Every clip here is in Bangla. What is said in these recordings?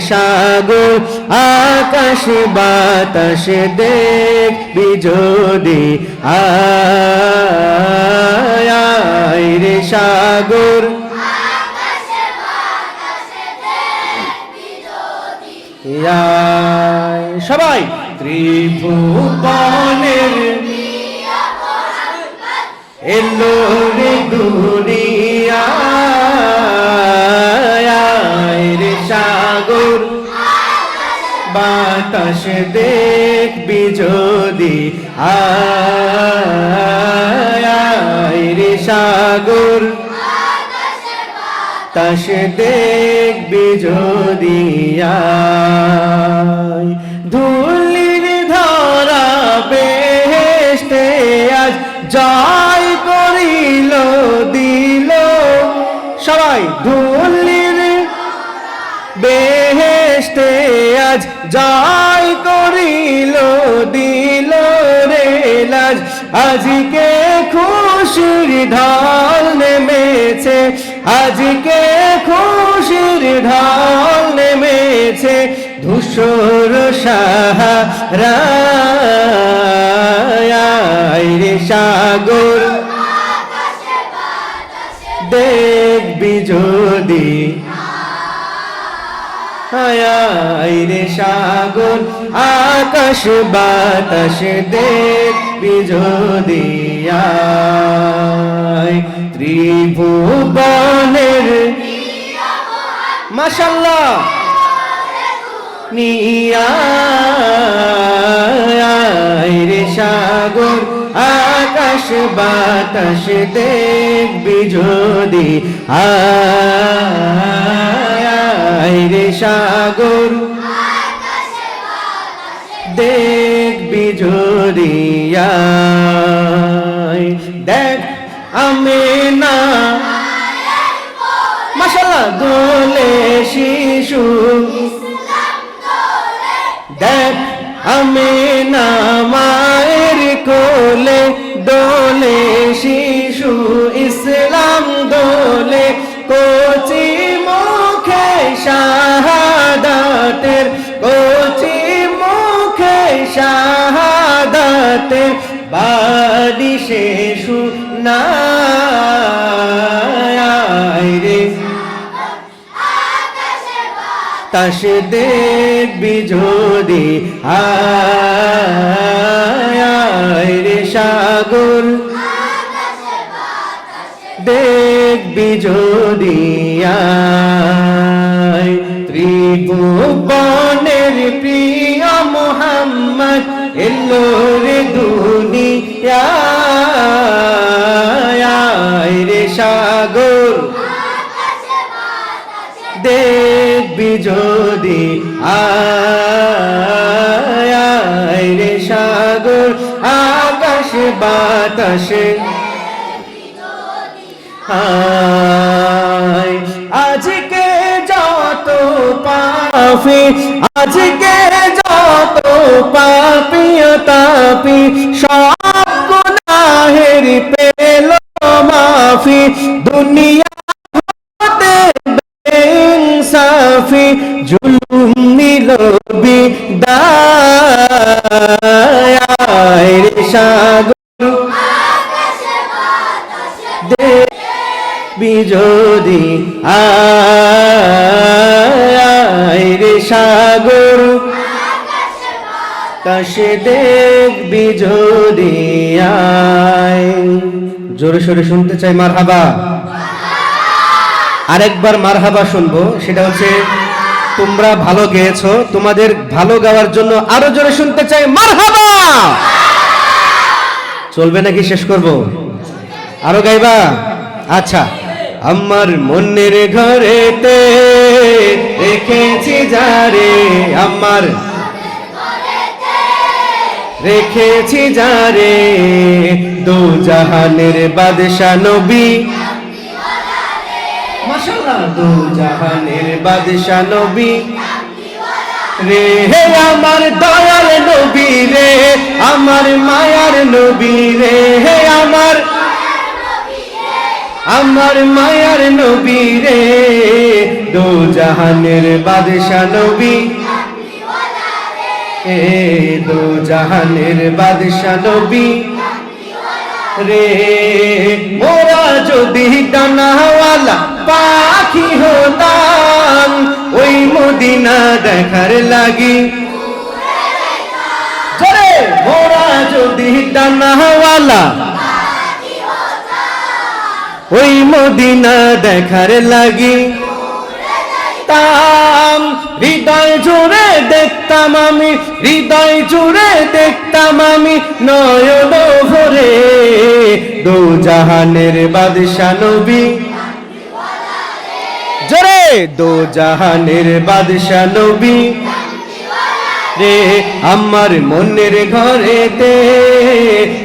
সাগর আকাশ বাতাস দেখবি যদি আয় রে সাগর সবাই ত্রিভুবনের এলো রে দুনিয়ায় রে সাগর বাতাস দেখবি যদি আয় রে সাগর বাতাস দেখবি যদি আয় ধুলির ধরা বেহেশতে আজ জয় করিল দিল সবাই ধুলির বেহেশতে আজ জয় করিল দিল রে লাজ আজকে খুশির ঢল নেমেছে আজকে খুশির ঢল নেমেছে ধূসর সাহারা রে সাগর দেখবি যদি আয় রে সাগর আকাশ বাতাস দেখবি যদি আয় ত্রিভুবনের মাশাআল্লাহ নিয়ায় রে সাগর আকাশ বাতাস দেখবি যদি আয় রে সাগর দেখবি যদি আয় দেখ আমিনা মাশাআল্লাহ দোলে শিশু দেখ আমিনা মায়ের কোলে দোলে শিশু ইসলাম দোলে কচি মুখে শাহাদাতের কচি মুখে শাহাদাতের বাণী সে শুনায় রে তাস দেখবি যদি আয় রে সাগর দেখবি যদি আয় ত্রিভুবনের প্রিয় মুহাম্মদ এলো রে দুনিয়ায় রে সাগর দেখবি যদি আয় রে সাগর আকাশ বাতাস আজকে যত পাপী আজকে যত পাপী তাপী সব গুনাহের পেল মাফি দুনিয়া হতে বেইনসাফি জুলুম নিল বিদায় রে সাগর দেখবি যদি আয় রে সাগর কাশে দেখবি যদি আয় জোরে সোরে শুনতে চাই মারহাবা আরেকবার মারহাবা শুনবো সেটা হচ্ছে তোমরা ভালো গেয়েছো তোমাদের ভালো গাওয়ার জন্য আরো জোরে শুনতে চাই মারহাবা চলবে নাকি শেষ করব আরো গাইবা আচ্ছা আমার মনের ঘরেতে রেখেছি যারে আমার রেখেছি যারে দু জাহানের বাদশা নবী মাশাআল্লাহ দু জাহানের বাদশা নবী রে হে আমার দয়াল নবী রে আমার মায়ার নবী রে হে আমার মায়ার নবী রে দু জাহানের বাদশা নবী এ দো জাহানের বাদশা নবী রে মোরা যদি ডানাওয়ালা পাখি হতাম ওই মদিনা দেখার লাগি জোরে মোরা যদি ডানাওয়ালা ওই মদিনা দেখার লাগি তাম হৃদয় জুড়ে দেখতাম আমি হৃদয় জুড়ে দেখতাম আমি নয়ন ভরে দো জাহানের বাদশা নবী জোরে দো জাহানের বাদশা নবী রে আমার মনের ঘরেতে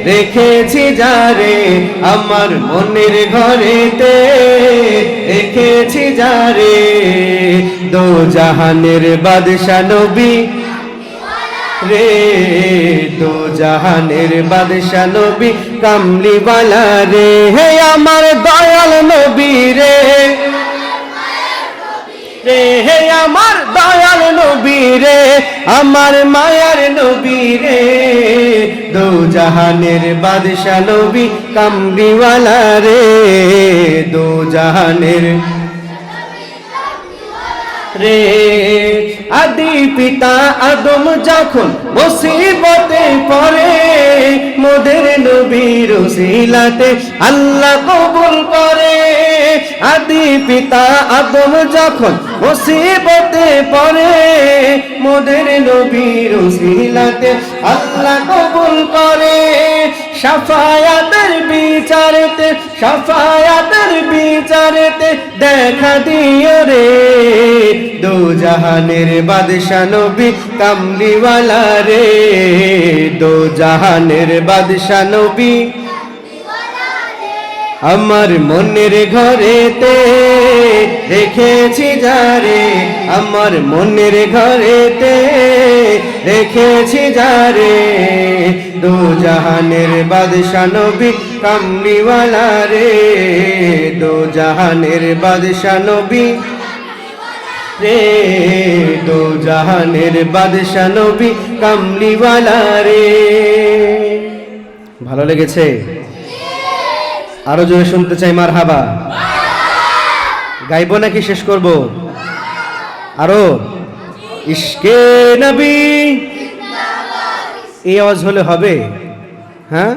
রেখেছি যারে আমার মনের ঘরেতে রেখেছি যারে দো জাহানের বাদশা নবী রে দো জাহানের বাদশা নবী কামলিওয়ালা রে হে আমার দয়াল নবী রে রে হে আমার দয়াল নবী রে আমার মায়ার নবী রে দো জাহানের বাদশা নবী কামলিওয়ালা রে দো জাহানের রে আদি পিতা আদম যখন মুসিবতে পড়ে মোদের নবীর ওসিলাতে আল্লাহ কবুল করে আদি পিতা আদম যখন মুসিবতে পড়ে মোদের নবীর ওসিলাতে আল্লাহ কবুল করে শাফায়াতের বিচারেতে দেখা দিও রে দো জাহানের বাদশা নবী কামলিওয়ালা রে দো জাহানের বাদশা নবী আমার মনের ঘরেতে রেখেছি যারে আমার মনের ঘরেতে রেখেছি যারে দো জাহানের বাদশা নবী কামলিওয়ালা রে দো জাহানের বাদশা নবী রে দো জাহানের বাদশা নবী কামলিওয়ালা রে ভালো লেগেছে আরো জোরে শুনতে চাই মারহাবা গাইবো নাকি শেষ করব আরো ইশকে নবী এই আওয়াজ হলে হবে হ্যাঁ